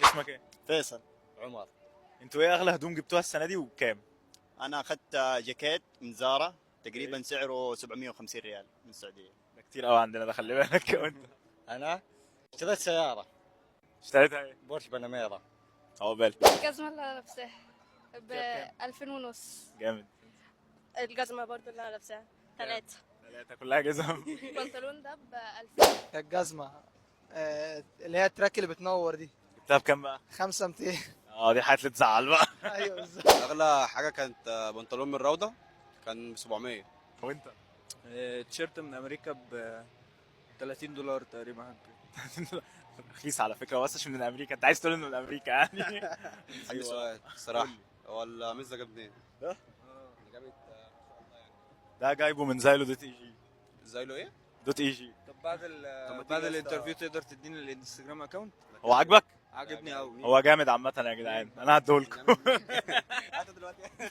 اسمك ايه؟ فيصل. عمر. انتوا ايه اغلى هدوم جبتوها السنه دي وبكام؟ انا اخذت جاكيت من زارا تقريبا سعره 750 ريال من السعوديه. ده كتير قوي عندنا، ده خلي بالك. وانت انا اشتريت سيارة اشتريتها ايه؟ بورش باناميرا. عقبال. الجزمة اللي أنا لابساها ب كام؟ 2000 ونص. جامد. الجزمة برضو اللي أنا لابساها 3. ثلاثة كلها جزم. البنطلون ده ب 2000. الجزمة اللي هي التراك اللي بتنور دي جبتها بكام بقى؟ 5200. اه دي حاجات اللي تزعل بقى. ايوه بالظبط. اغلى حاجه كانت بنطلون من روضه، كان ب 700. وانت؟ تيشيرت من امريكا ب $30 تقريبا. رخيص على فكره، بس عشان من امريكا انت عايز تقول انه من امريكا يعني. عندي سؤال الصراحه، هو الميز ده جاب منين؟ ده؟ جابت ده جايبه من زايلو دوت اي جي. زي له ايه؟ دوت اي جي. طب بعد ما تيجي بعد يا اسطى. الانترفيو تقدر تديني الانستجرام اكونت؟ هو عاجبك؟ عجبني قوي. هو جامد عامه يا جدعان، انا هديهولكم. هات دلوقتي